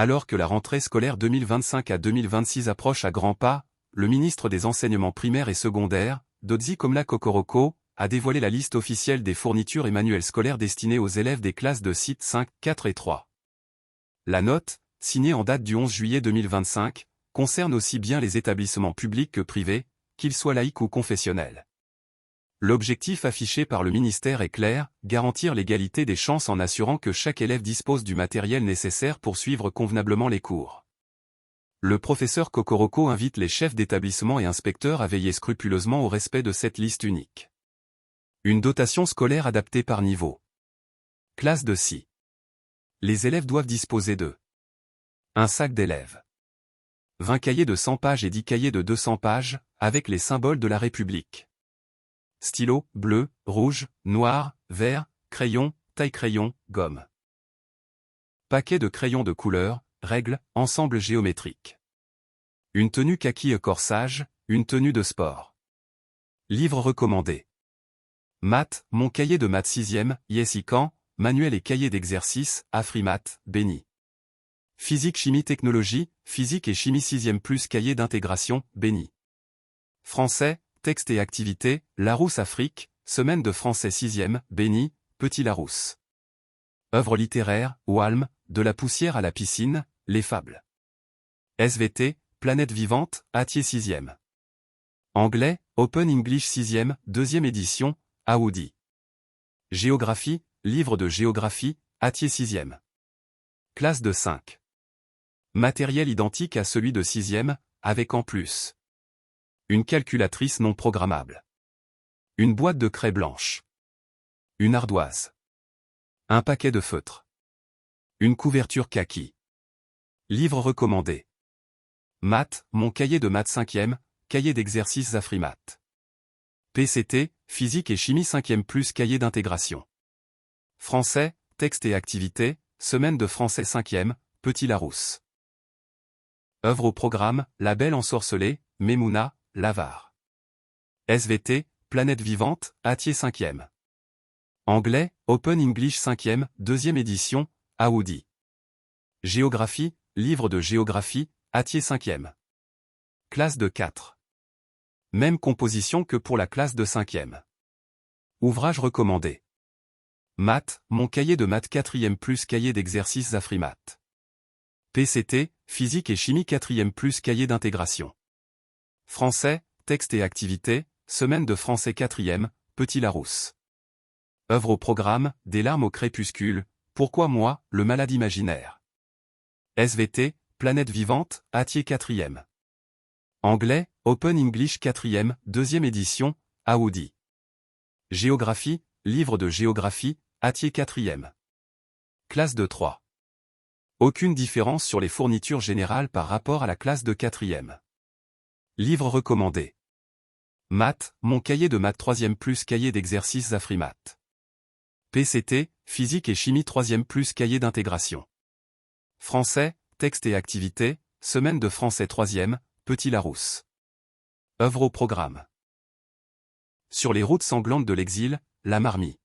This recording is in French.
Alors que la rentrée scolaire 2025 à 2026 approche à grands pas, le ministre des Enseignements primaires et secondaires, Dodzi Komla Kokoroko, a dévoilé la liste officielle des fournitures et manuels scolaires destinés aux élèves des classes de CIT 5, 4 et 3. La note, signée en date du 11 juillet 2025, concerne aussi bien les établissements publics que privés, qu'ils soient laïcs ou confessionnels. L'objectif affiché par le ministère est clair, garantir l'égalité des chances en assurant que chaque élève dispose du matériel nécessaire pour suivre convenablement les cours. Le professeur Kokoroko invite les chefs d'établissement et inspecteurs à veiller scrupuleusement au respect de cette liste unique. Une dotation scolaire adaptée par niveau. Classe de CI. Les élèves doivent disposer de un sac d'élèves, 20 cahiers de 100 pages et 10 cahiers de 200 pages, avec les symboles de la République. Stylo, bleu, rouge, noir, vert, crayon, taille-crayon, gomme. Paquet de crayons de couleur, règles, ensemble géométrique. Une tenue kaki corsage, une tenue de sport. Livre recommandé. Maths, mon cahier de maths 6e, Yesican, manuel et cahier d'exercice, Afrimat, Béni. Physique chimie technologie, physique et chimie 6e plus cahier d'intégration, Béni. Français, texte et activités, Larousse Afrique, semaine de français 6e, Béni, Petit Larousse. Œuvres littéraires, Walm, de la poussière à la piscine, les fables. SVT, planète vivante, Atier 6e. Anglais, Open English 6e, 2e édition, Aoudi. Géographie, livre de géographie, Atier 6e. Classe de 5. Matériel identique à celui de 6e, avec en plus une calculatrice non programmable. Une boîte de craie blanche. Une ardoise. Un paquet de feutres. Une couverture kaki. Livre recommandé. Maths, mon cahier de maths 5e, cahier d'exercice Afrimat. PCT, physique et chimie 5e plus cahier d'intégration. Français, texte et activités, semaine de français 5e, Petit Larousse. Œuvre au programme, La Belle ensorcelée, Memouna, L'Avare. SVT, planète vivante, Atier 5e. Anglais, Open English 5e, 2e édition, Aoudi. Géographie, livre de géographie, Atier 5e. Classe de 4. Même composition que pour la classe de 5e. Ouvrage recommandé. Maths, mon cahier de maths 4e plus cahier d'exercice Afrimat. PCT, physique et chimie 4e plus cahier d'intégration. Français, texte et activités, semaine de français 4e, Petit Larousse. Œuvre au programme, Des larmes au crépuscule, Pourquoi moi, le malade imaginaire. SVT, planète vivante, Atier 4e. Anglais, Open English 4e, 2e édition, Aoudi. Géographie, livre de géographie, Atier 4e. Classe de 3. Aucune différence sur les fournitures générales par rapport à la classe de 4e. Livre recommandé. Maths, mon cahier de maths 3e plus cahier d'exercice Afrimat. PCT, physique et chimie 3e plus cahier d'intégration. Français, texte et activités, semaine de français 3e, Petit Larousse. Œuvre au programme. Sur les routes sanglantes de l'exil, la Marmie.